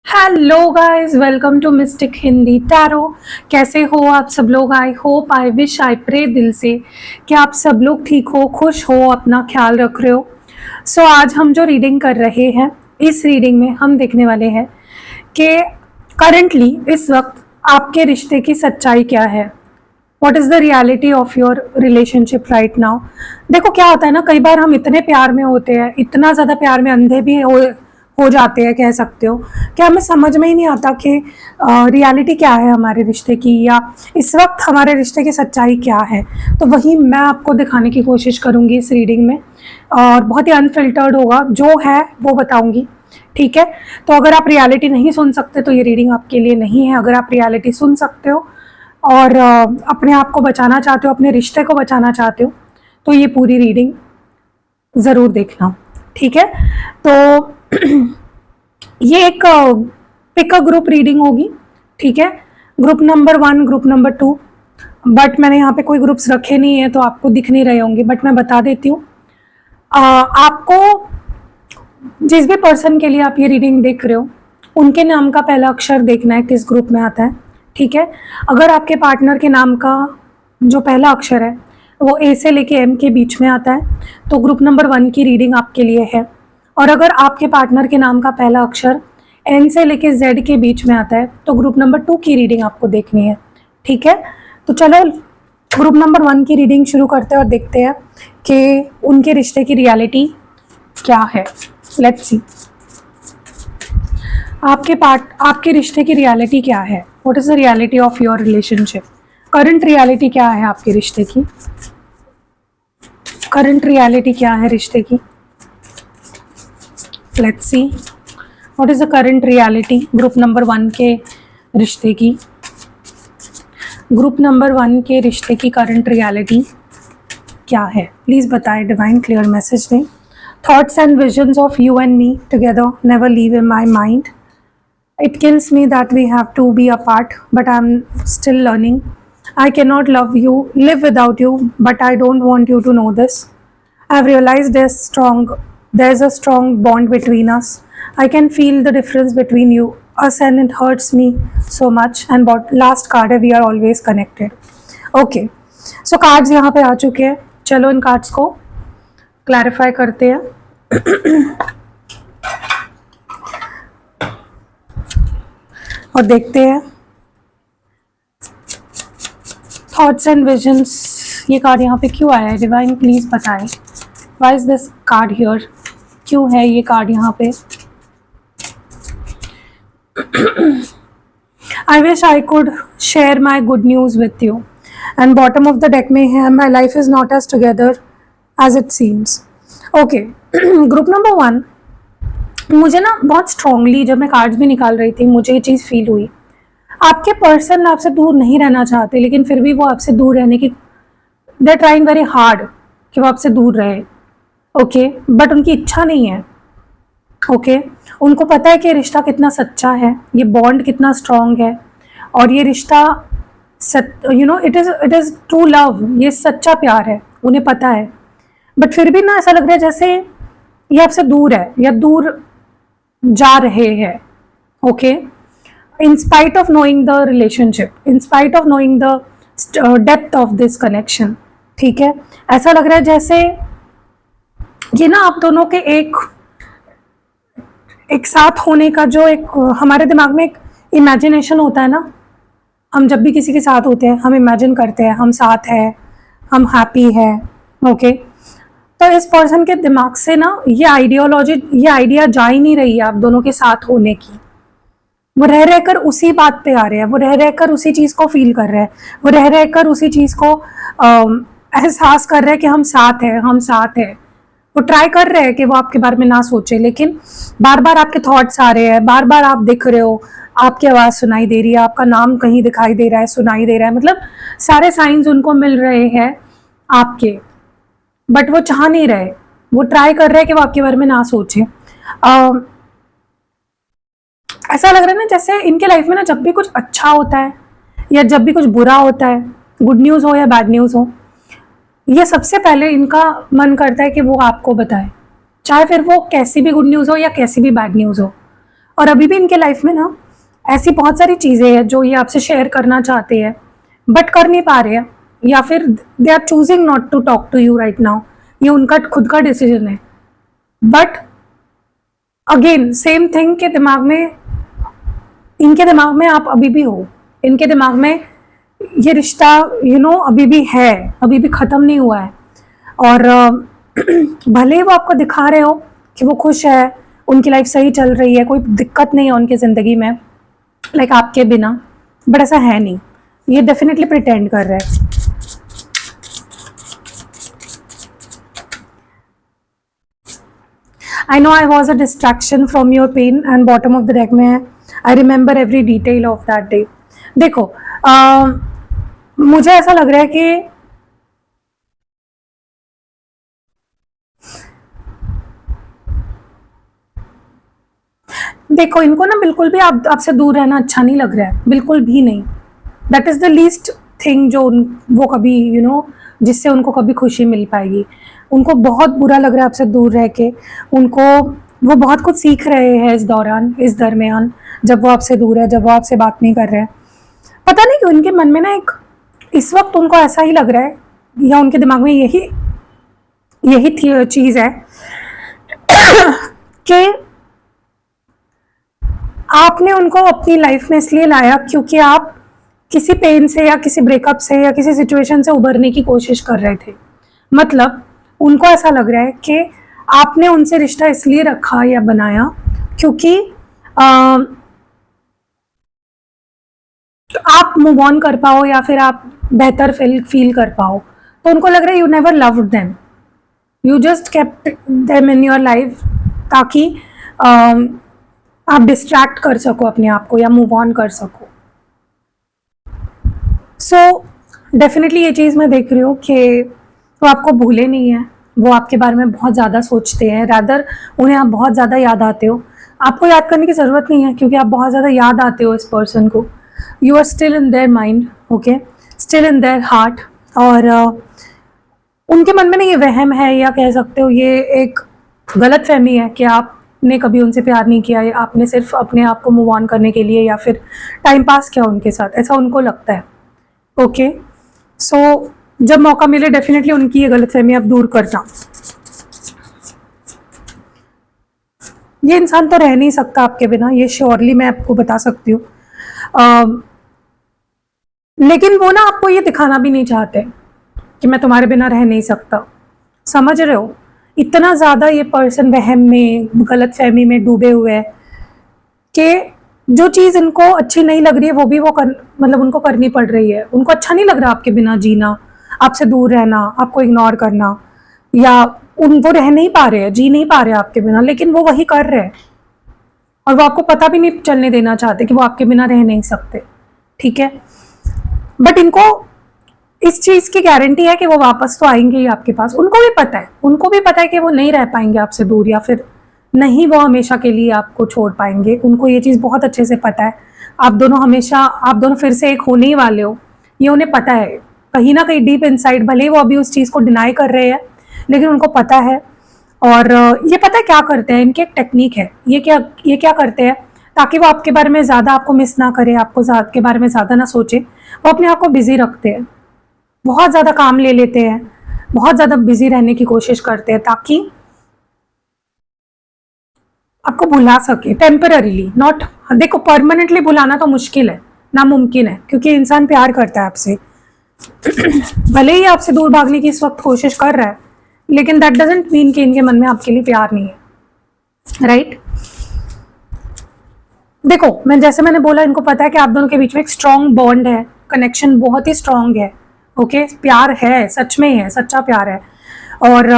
Hello guys, welcome to Mystic Hindi Tarot. कैसे हो आप सब लोग? I hope, I wish, I pray दिल से कि आप सब लोग ठीक हो, खुश हो, अपना ख्याल रख रहे हो। सो आज हम जो रीडिंग कर रहे हैं, इस रीडिंग में हम देखने वाले हैं कि करंटली इस वक्त आपके रिश्ते की सच्चाई क्या है। What is the reality of your relationship right now. देखो क्या होता है ना, कई बार हम इतने प्यार में होते हैं, इतना ज़्यादा प्यार में अंधे भी हो जाते हैं, कह सकते हो कि हमें समझ में ही नहीं आता कि रियलिटी क्या है हमारे रिश्ते की, या इस वक्त हमारे रिश्ते की सच्चाई क्या है। तो वही मैं आपको दिखाने की कोशिश करूँगी इस रीडिंग में, और बहुत ही अनफिल्टर्ड होगा, जो है वो बताऊँगी। ठीक है, तो अगर आप रियलिटी नहीं सुन सकते तो ये रीडिंग आपके लिए नहीं है। अगर आप रियलिटी सुन सकते हो और अपने आप को बचाना चाहते हो, अपने रिश्ते को बचाना चाहते हो, तो ये पूरी रीडिंग ज़रूर देखना। ठीक है, तो ये एक पिक अ ग्रुप रीडिंग होगी। ठीक है, group number 1, group number 2, but मैंने यहाँ पे कोई ग्रुप्स रखे नहीं है तो आपको दिख नहीं रहे होंगे, बट मैं बता देती हूँ। आपको जिस भी पर्सन के लिए आप ये रीडिंग देख रहे हो, उनके नाम का पहला अक्षर देखना है किस ग्रुप में आता है। ठीक है, अगर आपके पार्टनर के नाम का जो पहला अक्षर है वो ए से लेके एम के बीच में आता है तो ग्रुप नंबर 1 की रीडिंग आपके लिए है। और अगर आपके पार्टनर के नाम का पहला अक्षर एन से लेके जेड के बीच में आता है तो ग्रुप नंबर 2 की रीडिंग आपको देखनी है। ठीक है, तो चलो ग्रुप नंबर 1 की रीडिंग शुरू करते हैं और देखते हैं कि उनके रिश्ते की रियलिटी क्या है। लेट्स सी, आपके रिश्ते की रियलिटी क्या है। What is the reality of your relationship. Current reality क्या है आपके रिश्ते की। करंट रियलिटी क्या है रिश्ते की। Let's see what is the current reality group number 1 के रिश्ते की। ग्रुप नंबर 1 के रिश्ते की करंट रियलिटी क्या है, प्लीज बताएं। डिवाइन क्लियर मैसेज दें। Thoughts and visions of you and me together never leave in my mind. It kills me that we have to be apart, but I'm still learning. I cannot live without you, but I don't want you to know this. I've realized there's a strong bond between us. I can feel the difference between us, and it hurts me so much. And last card है, we are always connected. Okay, so cards यहाँ पे आ चुके हैं। चलो इन cards को clarify करते हैं और देखते हैं। थॉट्स एंड विजन्स, ये कार्ड यहाँ पे क्यों आया है? डिवाइन प्लीज बताएं, why is this card here. क्यों है ये कार्ड यहाँ पे? I wish I could share my good news with you, and bottom of the deck में है my life is not as together as it seems. Okay, group number 1, मुझे ना बहुत स्ट्रांगली जब मैं कार्ड्स भी निकाल रही थी मुझे ये चीज़ फील हुई। आपके पर्सन आपसे दूर नहीं रहना चाहते, लेकिन फिर भी वो आपसे दूर रहने की, they are trying very hard कि वो आपसे दूर रहे। ओके, बट उनकी इच्छा नहीं है। ओके, उनको पता है कि रिश्ता कितना सच्चा है, ये बॉन्ड कितना स्ट्रांग है, और ये रिश्ता इट इज़ ट्रू लव, ये सच्चा प्यार है, उन्हें पता है। बट फिर भी ना ऐसा लग रहा है जैसे ये आपसे दूर है या दूर जा रहे हैं। Okay, in spite of knowing the relationship, in spite of knowing the depth of this connection. ठीक है, ऐसा लग रहा है जैसे ये ना आप दोनों के एक साथ होने का जो एक हमारे दिमाग में एक इमेजिनेशन होता है ना, हम जब भी किसी के साथ होते हैं हम इमेजिन करते हैं हम साथ हैं, हम हैप्पी है। ओके, तो इस पर्सन के दिमाग से ना ये आइडिया जा ही नहीं रही है आप दोनों के साथ होने की। वो रह रहकर उसी बात पे आ रहे हैं, वो रह रहकर उसी चीज़ को फील कर रहे हैं, वो रह रहकर उसी चीज़ को एहसास कर रहे हैं कि हम साथ हैं, हम साथ हैं। वो ट्राई कर रहे हैं कि वो आपके बारे में ना सोचे, लेकिन बार बार आपके थॉट्स आ रहे हैं, बार बार आप दिख रहे हो, आपकी आवाज़ सुनाई दे रही है, आपका नाम कहीं दिखाई दे रहा है, सुनाई दे रहा है, मतलब सारे साइंस उनको मिल रहे हैं आपके, बट वो चाह नहीं रहे। वो ट्राई कर रहे हैं कि वो आपके बारे में ना सोचे। ऐसा लग रहा है ना जैसे इनके लाइफ में ना जब भी कुछ अच्छा होता है या जब भी कुछ बुरा होता है, गुड न्यूज़ हो या बैड न्यूज़ हो, ये सबसे पहले इनका मन करता है कि वो आपको बताए, चाहे फिर वो कैसी भी गुड न्यूज़ हो या कैसी भी बैड न्यूज़ हो। और अभी भी इनके लाइफ में ना ऐसी बहुत सारी चीज़ें हैं जो ये आपसे शेयर करना चाहते हैं बट कर नहीं पा रहे हैं, या फिर they are choosing not to talk to you right now. ये उनका खुद का डिसीजन है। बट अगेन सेम थिंग के दिमाग में, इनके दिमाग में आप अभी भी हो, इनके दिमाग में ये रिश्ता अभी भी है, अभी भी ख़त्म नहीं हुआ है। और भले ही वो आपको दिखा रहे हो कि वो खुश है, उनकी लाइफ सही चल रही है, कोई दिक्कत नहीं है उनकी ज़िंदगी में लाइक आपके बिना, बट ऐसा है नहीं। ये डेफिनेटली प्रिटेंड कर रहे हैं। I know I was a distraction from your pain and bottom of the deck में I remember every detail of that day। देखो मुझे ऐसा लग रहा है कि देखो इनको ना बिल्कुल भी आपसे दूर रहना अच्छा नहीं लग रहा है, बिल्कुल भी नहीं। That is the least thing जो वो कभी जिससे उनको कभी खुशी मिल पाएगी। उनको बहुत बुरा लग रहा है आपसे दूर रह के। वो बहुत कुछ सीख रहे हैं इस दरमियान जब वो आपसे दूर है, जब वो आपसे बात नहीं कर रहे हैं। पता नहीं क्यों उनके मन में ना एक इस वक्त उनको ऐसा ही लग रहा है, या उनके दिमाग में यही चीज़ है कि आपने उनको अपनी लाइफ में इसलिए लाया क्योंकि आप किसी पेन से या किसी ब्रेकअप से या किसी सिचुएशन से उभरने की कोशिश कर रहे थे। मतलब उनको ऐसा लग रहा है कि आपने उनसे रिश्ता इसलिए रखा या बनाया क्योंकि आप मूव ऑन कर पाओ या फिर आप बेहतर फील कर पाओ। तो उनको लग रहा है you never loved them, you just kept them in your life ताकि आप डिस्ट्रैक्ट कर सको अपने आप को या मूव ऑन कर सको। सो डेफिनेटली ये चीज़ मैं देख रही हूँ कि वो आपको भूले नहीं है, वो आपके बारे में बहुत ज़्यादा सोचते हैं, रादर उन्हें आप बहुत ज़्यादा याद आते हो। आपको याद करने की ज़रूरत नहीं है क्योंकि आप बहुत ज़्यादा याद आते हो इस पर्सन को। You are still in their mind, okay, still in their heart. और उनके मन में ना ये वहम है, या कह सकते हो ये एक गलत फहमी है कि आपने कभी उनसे प्यार नहीं किया, या आपने सिर्फ अपने आप को मूव ऑन करने के लिए या फिर टाइम पास किया उनके साथ, ऐसा उनको लगता है। ओके, सो जब मौका मिले डेफिनेटली उनकी ये गलतफहमी आप दूर करना। ये इंसान तो रह नहीं सकता आपके बिना, ये श्योरली मैं आपको बता सकती हूँ। लेकिन वो ना आपको ये दिखाना भी नहीं चाहते कि मैं तुम्हारे बिना रह नहीं सकता। समझ रहे हो, इतना ज़्यादा ये पर्सन वहम में, गलतफहमी में डूबे हुए है कि जो चीज़ इनको अच्छी नहीं लग रही है वो भी मतलब उनको करनी पड़ रही है। उनको अच्छा नहीं लग रहा आपके बिना जीना, आपसे दूर रहना, आपको इग्नोर करना, या वो रह नहीं पा रहे हैं, जी नहीं पा रहे आपके बिना, लेकिन वो वही कर रहे हैं और वो आपको पता भी नहीं चलने देना चाहते कि वो आपके बिना रह नहीं सकते। ठीक है, बट इनको इस चीज़ की गारंटी है कि वो वापस तो आएंगे ही आपके पास। उनको भी पता है कि वो नहीं रह पाएंगे आपसे दूर, या फिर नहीं वो हमेशा के लिए आपको छोड़ पाएंगे। उनको ये चीज़ बहुत अच्छे से पता है। आप दोनों फिर से एक होने ही वाले हो, ये उन्हें पता है कहीं ना कहीं डीप इनसाइड। भले वो अभी उस चीज़ को डिनाई कर रहे हैं लेकिन उनको पता है। और ये पता है क्या करते हैं, इनकी एक टेक्निक है। ये क्या करते हैं ताकि वो आपके बारे में ज़्यादा आपको मिस ना करे, आपके बारे में ज़्यादा ना सोचे, वो अपने आप को बिजी रखते हैं, बहुत ज़्यादा काम ले लेते हैं, बहुत ज़्यादा बिजी रहने की कोशिश करते हैं ताकि आपको भुला सके टेम्पररीली। नॉट, देखो परमानेंटली भुलाना तो मुश्किल है, नामुमकिन है, क्योंकि इंसान प्यार करता है आपसे। भले ही आपसे दूर भागने की इस वक्त कोशिश कर रहा है, लेकिन दैट डजंट मीन कि इनके मन में आपके लिए प्यार नहीं है, राइट? देखो जैसे मैंने बोला, इनको पता है कि आप दोनों के बीच में एक स्ट्रॉन्ग बॉन्ड है, कनेक्शन बहुत ही स्ट्रॉन्ग है। ओके, प्यार है, सच में है, सच्चा प्यार है। और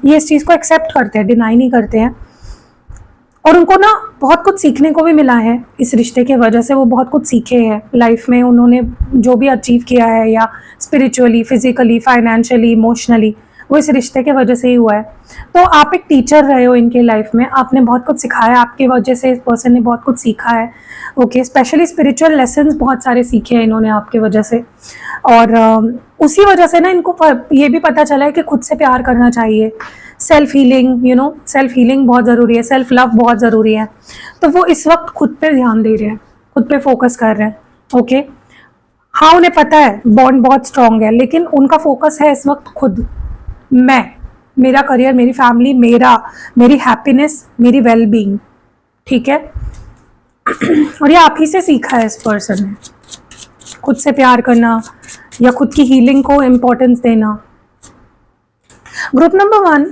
ये इस चीज़ को एक्सेप्ट करते हैं, डिनाई नहीं करते हैं। और उनको ना बहुत कुछ सीखने को भी मिला है इस रिश्ते के वजह से। वो बहुत कुछ सीखे हैं लाइफ में, उन्होंने जो भी अचीव किया है, या स्पिरिचुअली, फिजिकली, फाइनेंशियली, इमोशनली, वो इस रिश्ते के वजह से ही हुआ है। तो आप एक टीचर रहे हो इनके लाइफ में, आपने बहुत कुछ सिखाया, आपके वजह से इस पर्सन ने बहुत कुछ सीखा है। ओके, स्पेशली स्पिरिचुअल लेसन्स बहुत सारे सीखे हैं इन्होंने आपके वजह से। और उसी वजह से ना इनको ये भी पता चला है कि खुद से प्यार करना चाहिए, self healing, you know, self healing बहुत ज़रूरी है, सेल्फ लव बहुत ज़रूरी है। तो वो इस वक्त खुद पे ध्यान दे रहे हैं, खुद पे फोकस कर रहे हैं। ओके, हाँ उन्हें पता है बॉन्ड बहुत स्ट्रांग है, लेकिन उनका फोकस है इस वक्त खुद, मैं, मेरा करियर, मेरी फैमिली, मेरी हैप्पीनेस, मेरी वेल बीइंग। ठीक है, और ये आप ही से सीखा है इस पर्सन ने, खुद से प्यार करना या खुद की हीलिंग को इम्पोर्टेंस देना। ग्रुप नंबर 1,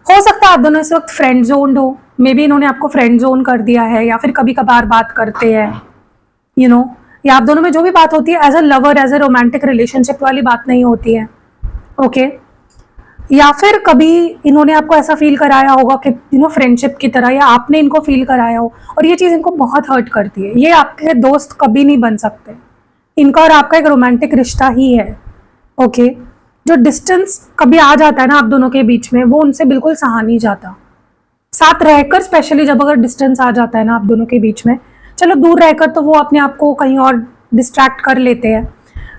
हो सकता है आप दोनों इस वक्त फ्रेंड जोन हो, मे बी इन्होंने आपको फ्रेंड जोन कर दिया है, या फिर कभी कभार बात करते हैं, यू नो, या आप दोनों में जो भी बात होती है as a lover, as a romantic relationship वाली बात नहीं होती है। ओके, या फिर कभी इन्होंने आपको ऐसा फील कराया होगा कि यू नो फ्रेंडशिप की तरह, या आपने इनको फील कराया हो, और ये चीज़ इनको बहुत हर्ट करती है। ये आपके दोस्त कभी नहीं बन सकते, इनका और आपका एक रोमांटिक रिश्ता ही है। ओके, जो डिस्टेंस कभी आ जाता है ना आप दोनों के बीच में, वो उनसे बिल्कुल सहा नहीं जाता। साथ रहकर स्पेशली जब अगर डिस्टेंस आ जाता है ना आप दोनों के बीच में, चलो दूर रहकर तो वो अपने आप को कहीं और डिस्ट्रैक्ट कर लेते हैं,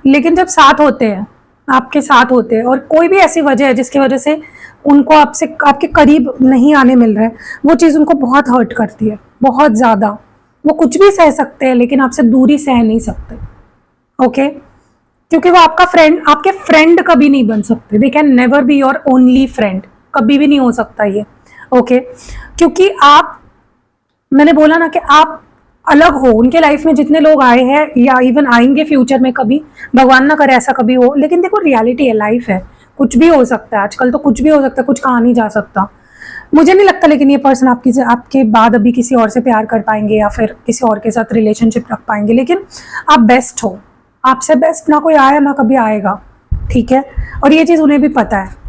लेकिन जब साथ होते हैं, आपके साथ होते हैं, और कोई भी ऐसी वजह है जिसकी वजह से उनको आपसे, आपके करीब नहीं आने मिल रहा है, वो चीज़ उनको बहुत हर्ट करती है, बहुत ज़्यादा। वो कुछ भी सह सकते हैं लेकिन आपसे दूरी सह नहीं सकते। ओके, क्योंकि वो आपका फ्रेंड, आपके फ्रेंड कभी नहीं बन सकते। They can never be your only friend, कभी भी नहीं हो सकता ये। ओके, क्योंकि आप, मैंने बोला ना कि आप अलग हो, उनके लाइफ में जितने लोग आए हैं या इवन आएंगे फ्यूचर में, कभी भगवान ना करे ऐसा कभी हो, लेकिन देखो रियलिटी है, लाइफ है, कुछ भी हो सकता है, आजकल तो कुछ भी हो सकता है, कुछ कहा नहीं जा सकता। मुझे नहीं लगता लेकिन ये पर्सन आपके बाद अभी किसी और से प्यार कर पाएंगे या फिर किसी और के साथ रिलेशनशिप रख पाएंगे, लेकिन आप बेस्ट हो, आपसे बेस्ट ना कोई आया ना कभी आएगा। ठीक है, और ये चीज़ उन्हें भी पता है।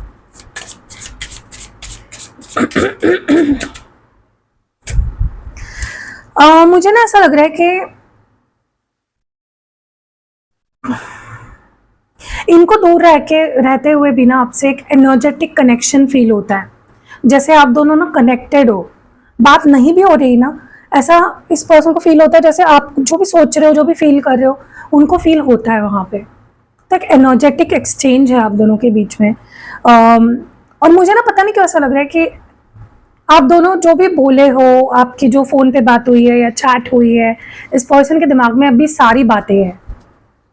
मुझे ना ऐसा लग रहा है कि इनको दूर रहते हुए भी ना आपसे एक एनर्जेटिक कनेक्शन फील होता है, जैसे आप दोनों ना कनेक्टेड हो। बात नहीं भी हो रही ना, ऐसा इस पर्सन को फील होता है जैसे आप जो भी सोच रहे हो, जो भी फील कर रहे हो, उनको फील होता है वहाँ पे। तो एक एनर्जेटिक एक्सचेंज है आप दोनों के बीच में। और मुझे ना पता नहीं क्यों ऐसा लग रहा है कि आप दोनों जो भी बोले हो, आपकी जो फ़ोन पे बात हुई है या चैट हुई है, इस पर्सन के दिमाग में अभी सारी बातें हैं।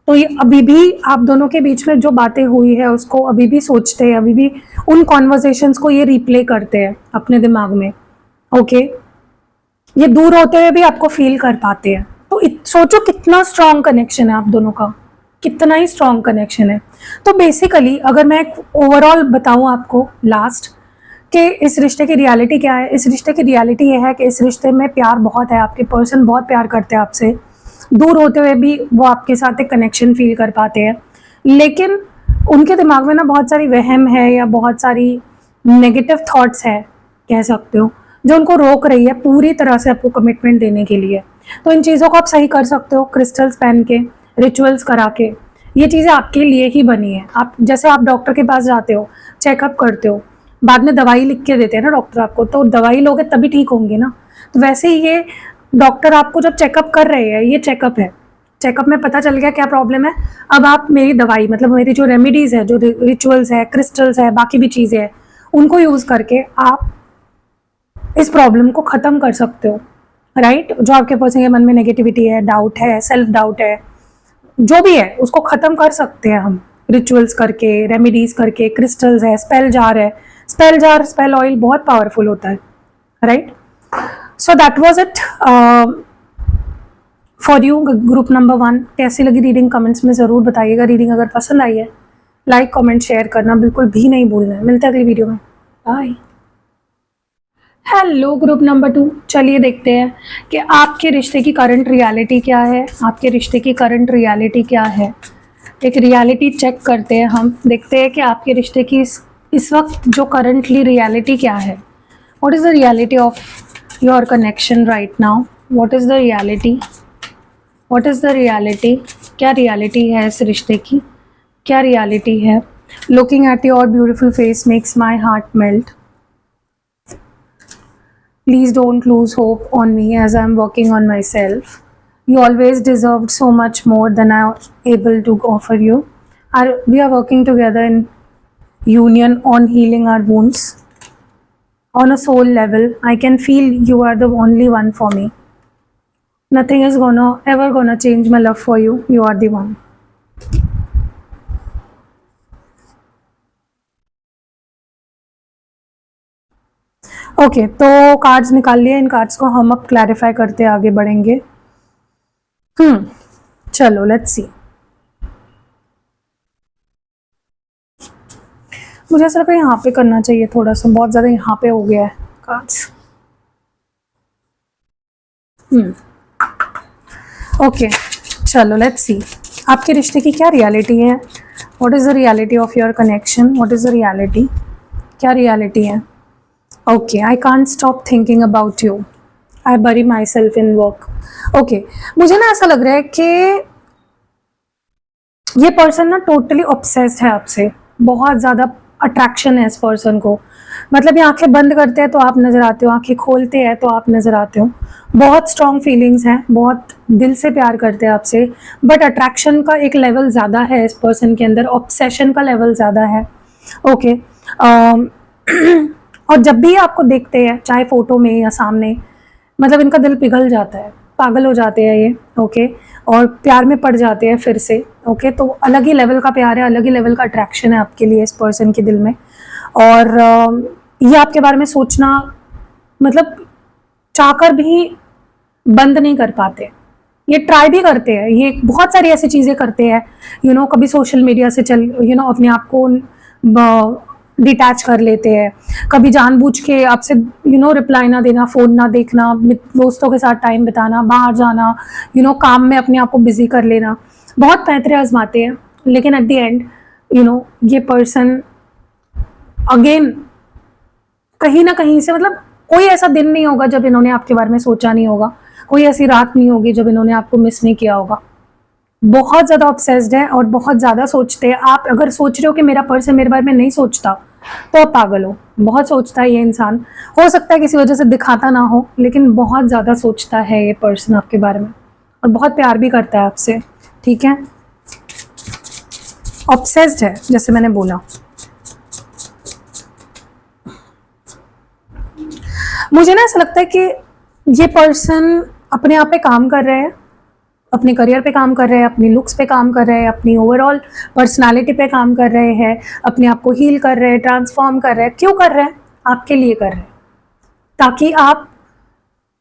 तो ये अभी भी आप दोनों के बीच में जो बातें हुई है उसको अभी भी सोचते हैं, अभी भी उन कॉन्वर्जेशंस को ये रिप्ले करते हैं अपने दिमाग में। ओके, ये दूर होते हुए भी आपको फील कर पाते हैं। तो सोचो कितना स्ट्रॉन्ग कनेक्शन है आप दोनों का, कितना ही स्ट्रॉन्ग कनेक्शन है। तो बेसिकली अगर मैं ओवरऑल बताऊं आपको लास्ट कि इस रिश्ते की रियलिटी क्या है, इस रिश्ते की रियलिटी ये है कि इस रिश्ते में प्यार बहुत है, आपके पर्सन बहुत प्यार करते हैं आपसे, दूर होते हुए भी वो आपके साथ एक कनेक्शन फील कर पाते हैं, लेकिन उनके दिमाग में ना बहुत सारी वहम है या बहुत सारी नेगेटिव थॉट्स है, कह सकते हो, जो उनको रोक रही है पूरी तरह से आपको कमिटमेंट देने के लिए। तो इन चीज़ों को आप सही कर सकते हो क्रिस्टल्स पहन के, रिचुअल्स करा के। ये चीज़ें आपके लिए ही बनी है। आप जैसे आप डॉक्टर के पास जाते हो, चेकअप करते हो, बाद में दवाई लिख के देते हैं ना डॉक्टर आपको, तो दवाई लोगे तभी ठीक होंगे ना। तो वैसे ही ये डॉक्टर आपको जब चेकअप कर रहे हैं, ये चेकअप है, चेकअप में पता चल गया क्या प्रॉब्लम है, अब आप मेरी दवाई, मतलब मेरी जो रेमेडीज़ है, जो रिचुअल्स है, क्रिस्टल्स है, बाकी भी चीज़ें हैं, उनको यूज़ करके आप इस प्रॉब्लम को ख़त्म कर सकते हो। राइट, जो आपके पर्सन के मन में नेगेटिविटी है, डाउट है, सेल्फ डाउट है, जो भी है उसको ख़त्म कर सकते हैं हम रिचुअल्स करके, रेमेडीज़ करके, क्रिस्टल्स है, स्पेल जार है। स्पेल जार, स्पेल ऑयल बहुत पावरफुल होता है। Right, so that was it for you group number 1। कैसी लगी रीडिंग कमेंट्स में ज़रूर बताइएगा। रीडिंग अगर पसंद आई है लाइक कमेंट शेयर करना बिल्कुल भी नहीं भूलना है। मिलते हैं अगली वीडियो में, बाय। हेलो ग्रुप नंबर 2, चलिए देखते हैं कि आपके रिश्ते की करंट रियलिटी क्या है। आपके रिश्ते की करंट रियलिटी क्या है, एक रियलिटी चेक करते हैं हम। देखते हैं कि आपके रिश्ते की इस वक्त जो करंटली रियलिटी क्या है। What is the reality of your connection right now? What is the reality? What is the reality? क्या रियलिटी है इस रिश्ते की? क्या रियलिटी है? Looking at your beautiful face makes my heart melt. Please don't lose hope on me as I'm working on myself. You always deserved so much more than I'm able to offer you. We are working together in union on healing our wounds. On a soul level, I can feel you are the only one for me. Nothing is ever gonna change my love for you. You are the one. Okay, तो cards निकाल लिए, इन cards को हम अब clarify करते आगे बढ़ेंगे. चलो लेट्स सी. मुझे ऐसा लगा यहाँ पे करना चाहिए थोड़ा सा, बहुत ज़्यादा यहाँ पे हो गया है कार्ड्स. ओके, चलो लेट्स सी. आपके रिश्ते की क्या रियलिटी है? What is the reality of your connection? What is the reality? क्या रियलिटी है? Okay, I can't stop thinking about you. I bury myself in work. Okay, मुझे ना ऐसा लग रहा है कि ये पर्सन ना टोटली ऑब्सेस्ड है आपसे. बहुत ज़्यादा अट्रैक्शन है इस पर्सन को. मतलब ये आंखें बंद करते हैं तो आप नज़र आते हो, आंखें खोलते हैं तो आप नज़र आते हो. बहुत स्ट्रॉन्ग फीलिंग्स हैं, बहुत दिल से प्यार करते हैं आपसे, बट अट्रैक्शन का एक लेवल ज़्यादा है इस पर्सन के अंदर, ऑब्सेशन का लेवल ज़्यादा है. ओके, और जब भी आपको देखते हैं, चाहे फोटो में या सामने, मतलब इनका दिल पिघल जाता है, पागल हो जाते हैं ये. ओके, और प्यार में पड़ जाते हैं फिर से. ओके, तो अलग ही लेवल का प्यार है, अलग ही लेवल का अट्रैक्शन है आपके लिए इस पर्सन के दिल में. और ये आपके बारे में सोचना, मतलब चाहकर भी बंद नहीं कर पाते. ये ट्राई भी करते हैं, ये बहुत सारी ऐसी चीज़ें करते हैं, कभी सोशल मीडिया से अपने आप को डिटैच कर लेते हैं, कभी जानबूझ के आपसे रिप्लाई ना देना, फ़ोन ना देखना, दोस्तों के साथ टाइम बिताना, बाहर जाना, काम में अपने आप को बिजी कर लेना, बहुत पैंतरे आजमाते हैं. लेकिन एट द एंड ये पर्सन अगेन कहीं ना कहीं से, मतलब कोई ऐसा दिन नहीं होगा जब इन्होंने आपके बारे में सोचा नहीं होगा, कोई ऐसी रात नहीं होगी जब इन्होंने आपको मिस नहीं किया होगा. बहुत ज़्यादा ऑब्सेस्ड है और बहुत ज़्यादा सोचते हैं. आप अगर सोच रहे हो कि मेरा पर्सन मेरे बारे में नहीं सोचता, तो आप पागल हो. बहुत सोचता है ये इंसान. हो सकता है किसी वजह से दिखाता ना हो, लेकिन बहुत ज़्यादा सोचता है ये पर्सन आपके बारे में, और बहुत प्यार भी करता है आपसे. ठीक है, ऑब्सेस्ड है जैसे मैंने बोला. मुझे ना ऐसा लगता है कि ये पर्सन अपने आप पे काम कर रहे हैं, अपने करियर पे काम कर रहे हैं, अपनी लुक्स पे काम कर रहे हैं, अपनी ओवरऑल पर्सनालिटी पे काम कर रहे हैं, अपने आप को हील कर रहे हैं, ट्रांसफॉर्म कर रहे हैं. क्यों कर रहे हैं? आपके लिए कर रहे हैं, ताकि आप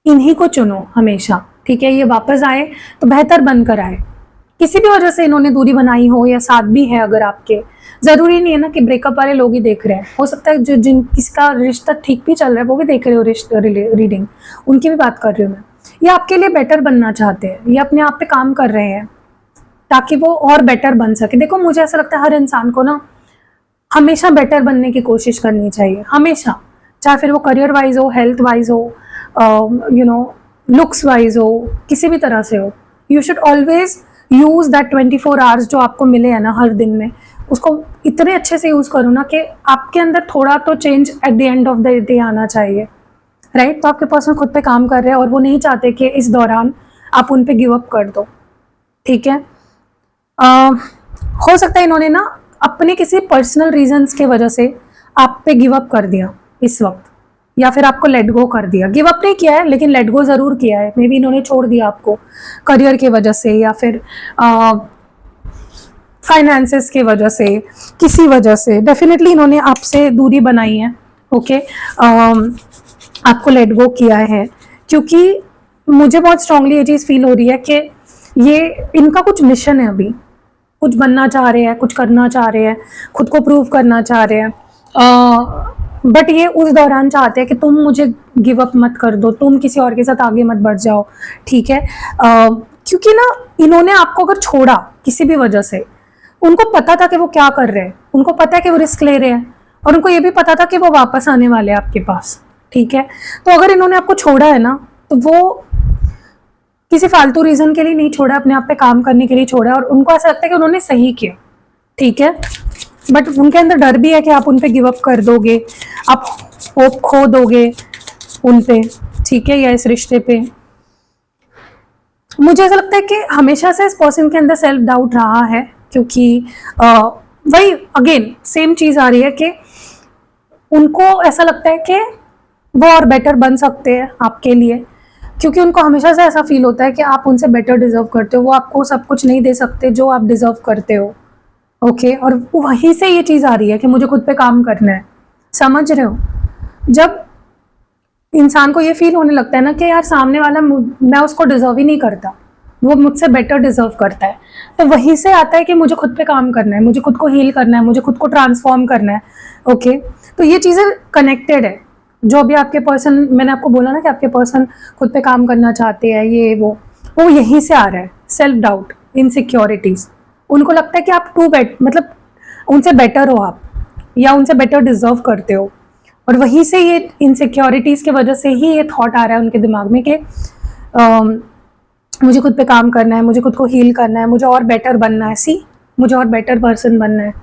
इन्हीं को चुनो हमेशा. ठीक है, ये वापस आए तो बेहतर बनकर आए. किसी भी वजह से इन्होंने दूरी बनाई हो या साथ भी है अगर आपके, ज़रूरी नहीं है ना कि ब्रेकअप वाले लोग ही देख रहे हैं. हो सकता है जो किसका रिश्ता ठीक भी चल रहा है वो भी देख रहे हो रीडिंग, उनकी भी बात कर रही हूँ मैं. ये आपके लिए बेटर बनना चाहते हैं, ये अपने आप पे काम कर रहे हैं ताकि वो और बेटर बन सके. देखो, मुझे ऐसा लगता है हर इंसान को ना हमेशा बेटर बनने की कोशिश करनी चाहिए, हमेशा. चाहे फिर वो करियर वाइज हो, हेल्थ वाइज हो, लुक्स वाइज हो, किसी भी तरह से हो. You should always use that 24 hours जो आपको मिले हैं ना हर दिन में, उसको इतने अच्छे से यूज़ करो ना कि आपके अंदर थोड़ा तो change at the end of the day आना चाहिए. राइट, तो आपके पर्सन खुद पे काम कर रहे हैं और वो नहीं चाहते कि इस दौरान आप उन पे गिव अप कर दो. ठीक है, हो सकता है इन्होंने ना अपने किसी पर्सनल रीजंस के वजह से आप पे गिव अप कर दिया इस वक्त, या फिर आपको लेट गो कर दिया. गिव अप नहीं किया है लेकिन लेट गो ज़रूर किया है. मे बी इन्होंने छोड़ दिया आपको करियर की वजह से, या फिर फाइनेंसेस की वजह से, किसी वजह से डेफिनेटली इन्होंने आपसे दूरी बनाई है. ओके, आपको लेट गो किया है, क्योंकि मुझे बहुत स्ट्रांगली ये चीज़ फील हो रही है कि ये इनका कुछ मिशन है, अभी कुछ बनना चाह रहे हैं, कुछ करना चाह रहे हैं, खुद को प्रूव करना चाह रहे हैं. बट ये उस दौरान चाहते हैं कि तुम मुझे गिव अप मत कर दो, तुम किसी और के साथ आगे मत बढ़ जाओ. ठीक है, क्योंकि ना इन्होंने आपको अगर छोड़ा किसी भी वजह से, उनको पता था कि वो क्या कर रहे हैं, उनको पता है कि वो रिस्क ले रहे हैं, और उनको ये भी पता था कि वो वापस आने वाले हैं आपके पास. ठीक है, तो अगर इन्होंने आपको छोड़ा है ना, तो वो किसी फालतू रीज़न के लिए नहीं छोड़ा, अपने आप पे काम करने के लिए छोड़ा है, और उनको ऐसा लगता है कि उन्होंने सही किया. ठीक है, बट उनके अंदर डर भी है कि आप उन पे गिव अप कर दोगे, आप होप खो दोगे उन पे. ठीक है, या इस रिश्ते पे. मुझे ऐसा लगता है कि हमेशा से इस पर्सन के अंदर सेल्फ डाउट रहा है क्योंकि वही अगेन सेम चीज़ आ रही है कि उनको ऐसा लगता है कि वो और बेटर बन सकते हैं आपके लिए, क्योंकि उनको हमेशा से ऐसा फील होता है कि आप उनसे बेटर डिजर्व करते हो, वो आपको सब कुछ नहीं दे सकते जो आप डिजर्व करते हो। ओके, और वहीं से ये चीज़ आ रही है कि मुझे खुद पे काम करना है। समझ रहे हो? जब इंसान को ये फील होने लगता है ना कि यार सामने वाला मैं उसको डिजर्व ही नहीं करता, वो मुझसे बेटर डिजर्व करता है, तो वहीं से आता है कि मुझे खुद पे काम करना है, मुझे खुद को हील करना है, मुझे खुद को ट्रांसफॉर्म करना है। ओके, तो ये चीज़ें कनेक्टेड है। जो भी आपके पर्सन, मैंने आपको बोला ना कि आपके पर्सन खुद पे काम करना चाहते हैं, ये वो यहीं से आ रहा है। सेल्फ डाउट, इनसिक्योरिटीज, उनको लगता है कि आप मतलब उनसे बेटर हो आप, या उनसे बेटर डिजर्व करते हो, और वहीं से ये इनसिक्योरिटीज़ की वजह से ही ये थॉट आ रहा है उनके दिमाग में कि मुझे खुद पे काम करना है, मुझे खुद को हील करना है, मुझे और बेटर बनना है, मुझे और बेटर पर्सन बनना है।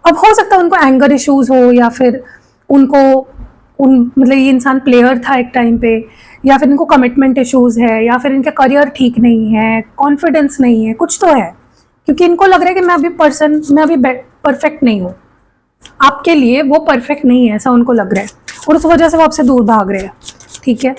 अब हो सकता है उनको एंगर इश्यूज हो, या फिर उनको मतलब ये इंसान प्लेयर था एक टाइम पे, या फिर इनको कमिटमेंट इश्यूज है, या फिर इनका करियर ठीक नहीं है, कॉन्फिडेंस नहीं है, कुछ तो है, क्योंकि इनको लग रहा है कि मैं अभी परफेक्ट नहीं हूँ। आपके लिए वो परफेक्ट नहीं है, ऐसा उनको लग रहा है, और उस वजह से वो आपसे दूर भाग रहे हैं। ठीक है,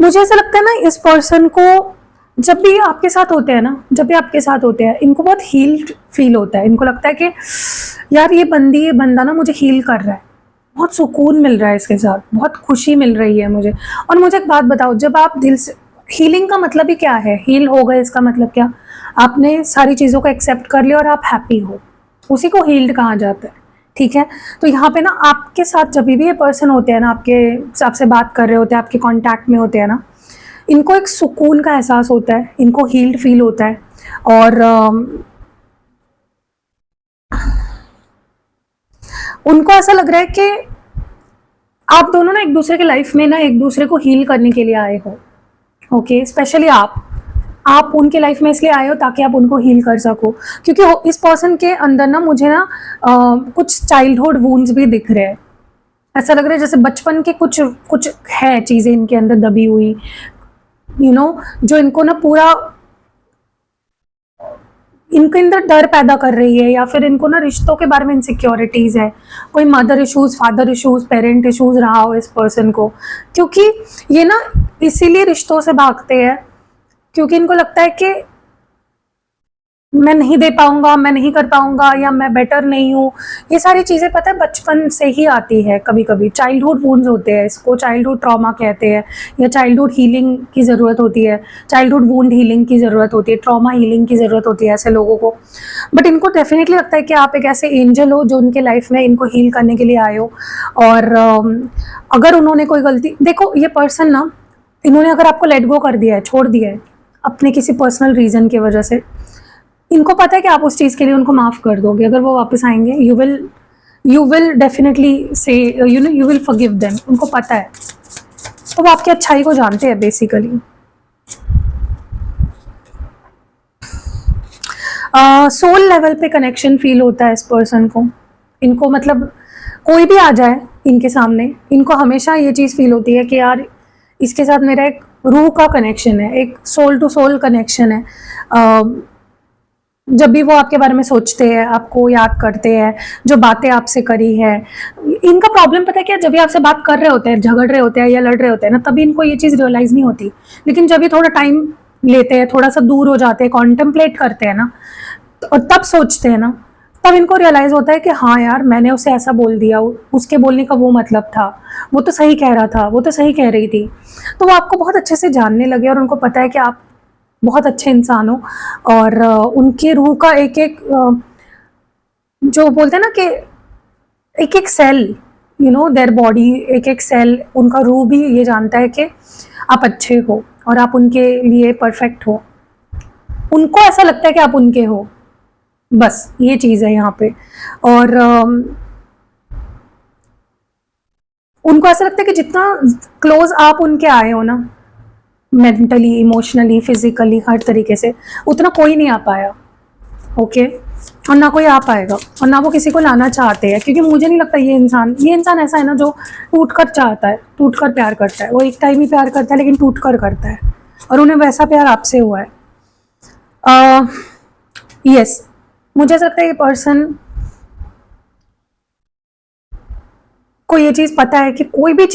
मुझे ऐसा लगता है ना, इस पर्सन को जब भी आपके साथ होते हैं ना, इनको बहुत हील्ड फील होता है। इनको लगता है कि यार ये बंदा ना मुझे हील कर रहा है, बहुत सुकून मिल रहा है इसके साथ, बहुत खुशी मिल रही है मुझे। और मुझे एक बात बताओ, जब आप दिल से, हीलिंग का मतलब ही क्या है? हील हो गए इसका मतलब क्या? आपने सारी चीज़ों को एक्सेप्ट कर लिया और आप हैप्पी हो, उसी को हील्ड कहा जाता है। ठीक है, तो यहाँ पे ना आपके साथ जब भी ये पर्सन होते हैं ना, आपसे बात कर रहे होते हैं, आपके कांटेक्ट में होते हैं ना, इनको एक सुकून का एहसास होता है, इनको हील्ड फील होता है, और उनको ऐसा लग रहा है कि आप दोनों ना एक दूसरे के लाइफ में ना एक दूसरे को हील करने के लिए आए हो। ओके, स्पेशली आप उनके लाइफ में इसलिए आए हो ताकि आप उनको हील कर सको, क्योंकि इस पर्सन के अंदर ना मुझे ना कुछ चाइल्डहुड वूंड्स भी दिख रहे हैं। ऐसा लग रहा है जैसे बचपन के कुछ है चीज़ें इनके अंदर दबी हुई, जो इनको ना पूरा इनके अंदर डर पैदा कर रही है, या फिर इनको ना रिश्तों के बारे में इनसिक्योरिटीज़ है, कोई mother issues, father issues, parent issues रहा हो इस पर्सन को, क्योंकि ये ना इसीलिए रिश्तों से भागते हैं, क्योंकि इनको लगता है कि मैं नहीं दे पाऊंगा, मैं नहीं कर पाऊंगा, या मैं बेटर नहीं हूँ। ये सारी चीज़ें पता है बचपन से ही आती है। कभी कभी चाइल्डहुड वुंड्स होते हैं, इसको चाइल्डहुड ट्रॉमा कहते हैं, या चाइल्डहुड हीलिंग की ज़रूरत होती है, चाइल्डहुड वुंड हीलिंग की ज़रूरत होती है, ट्रॉमा हीलिंग की ज़रूरत होती है ऐसे लोगों को। बट इनको डेफिनेटली लगता है कि आप एक ऐसे एंजल हो जो उनके लाइफ में इनको हील करने के लिए आए हो। और अगर उन्होंने कोई गलती, देखो ये पर्सन ना, इन्होंने अगर आपको लेट गो कर दिया है, छोड़ दिया है अपने किसी पर्सनल रीज़न की वजह से, इनको पता है कि आप उस चीज़ के लिए उनको माफ़ कर दोगे। अगर वो वापस आएंगे, यू विल डेफिनेटली से यू विल फॉरगिव देम। उनको पता है, तो वो आपकी अच्छाई को जानते हैं बेसिकली। सोल लेवल पे कनेक्शन फील होता है इस पर्सन को। इनको मतलब कोई भी आ जाए इनके सामने, इनको हमेशा ये चीज़ फील होती है कि यार इसके साथ मेरा एक रूह का कनेक्शन है, एक सोल टू सोल कनेक्शन है। जब भी वो आपके बारे में सोचते हैं, आपको याद करते हैं, जो बातें आपसे करी है, इनका प्रॉब्लम पता है क्या, जब भी आपसे बात कर रहे होते हैं, झगड़ रहे होते हैं या लड़ रहे होते हैं ना, तभी इनको ये चीज़ रियलाइज़ नहीं होती। लेकिन जब ये थोड़ा टाइम लेते हैं, थोड़ा सा दूर हो जाते हैं, कॉन्टेम्पलेट करते हैं ना, और तब सोचते हैं ना, तब इनको रियलाइज़ होता है कि हाँ यार मैंने उसे ऐसा बोल दिया, उसके बोलने का वो मतलब था, वो तो सही कह रहा था, वो तो सही कह रही थी। तो वो आपको बहुत अच्छे से जानने लगे, और उनको पता है कि आप बहुत अच्छे इंसान हो, और उनके रूह का एक एक जो बोलते हैं ना कि एक एक सेल, देयर बॉडी, एक एक सेल, उनका रूह भी ये जानता है कि आप अच्छे हो और आप उनके लिए परफेक्ट हो। उनको ऐसा लगता है कि आप उनके हो, बस ये चीज़ है यहाँ पे। और उनको ऐसा लगता है कि जितना क्लोज आप उनके आए हो ना, मेंटली, इमोशनली, फिजिकली, हर तरीके से, उतना कोई नहीं आ पाया। ओके, और ना कोई आ पाएगा, और ना वो किसी को लाना चाहते हैं, क्योंकि मुझे नहीं लगता ये इंसान ऐसा है ना जो टूट कर चाहता है, टूट कर प्यार करता है। वो एक टाइम ही प्यार करता है, लेकिन टूट कर करता है। और उन्हें वैसा प्यार आपसे हुआ है। यस, मुझे ऐसा लगता है ये पर्सन को ये चीज़ पता है कि कोई भी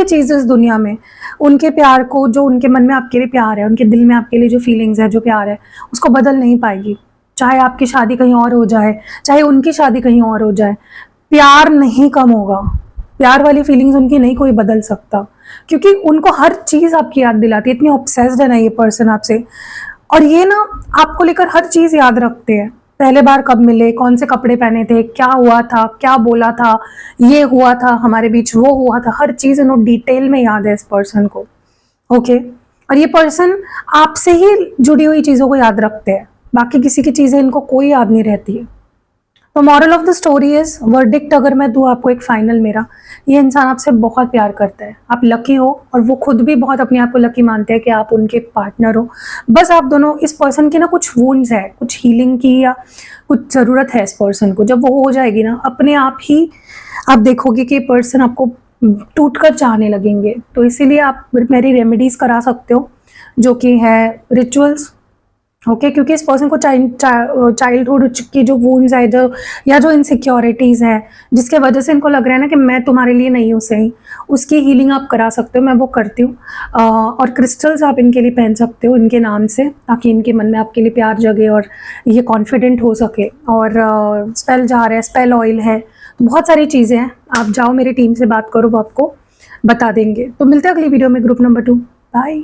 चीज़ इस दुनिया में उनके प्यार को, जो उनके मन में आपके लिए प्यार है, उनके दिल में आपके लिए जो फीलिंग्स है, जो प्यार है, उसको बदल नहीं पाएगी। चाहे आपकी शादी कहीं और हो जाए, चाहे उनकी शादी कहीं और हो जाए, प्यार नहीं कम होगा। प्यार वाली फीलिंग्स उनकी नहीं कोई बदल सकता, क्योंकि उनको हर चीज़ आपकी याद दिलाती है। इतनी ऑब्सेस्ड है ना ये पर्सन आपसे, और ये ना आपको लेकर हर चीज़ याद रखते हैं। पहले बार कब मिले, कौन से कपड़े पहने थे, क्या हुआ था, क्या बोला था, ये हुआ था हमारे बीच, वो हुआ था, हर चीज़ इन्हों डिटेल में याद है इस पर्सन को। ओके, और ये पर्सन आपसे ही जुड़ी हुई चीज़ों को याद रखते हैं, बाकी किसी की चीज़ें इनको कोई याद नहीं रहती है। तो moral of the story is, verdict अगर मैं दूँ आपको एक फाइनल मेरा, ये इंसान आपसे बहुत प्यार करता है, आप लकी हो, और वो खुद भी बहुत अपने आप को लकी मानते हैं कि आप उनके पार्टनर हो। बस आप दोनों, इस पर्सन की ना कुछ वुंड्स है, कुछ हीलिंग की या कुछ ज़रूरत है इस पर्सन को। जब वो हो जाएगी ना, अपने आप ही आप देखोगे कि पर्सन आपको टूट कर चाहने लगेंगे। तो इसीलिए आप मेरी रेमेडीज़ करा सकते हो, जो कि है रिचुअल्स। ओके, क्योंकि इस पर्सन को चाइल्डहुड की जो वूंड्स है, जो इनसिक्योरिटीज़ हैं, जिसके वजह से इनको लग रहा है ना कि मैं तुम्हारे लिए नहीं हूँ सही, उसकी हीलिंग आप करा सकते हो। मैं वो करती हूँ। और क्रिस्टल्स आप इनके लिए पहन सकते हो इनके नाम से, ताकि इनके मन में आपके लिए प्यार जगे और ये कॉन्फिडेंट हो सके। और स्पेल जार है, स्पेल ऑयल है, बहुत सारी चीज़ें हैं। आप जाओ मेरी टीम से बात करो, वो आपको बता देंगे। तो मिलते हैं अगली वीडियो में, ग्रुप नंबर 2। बाय।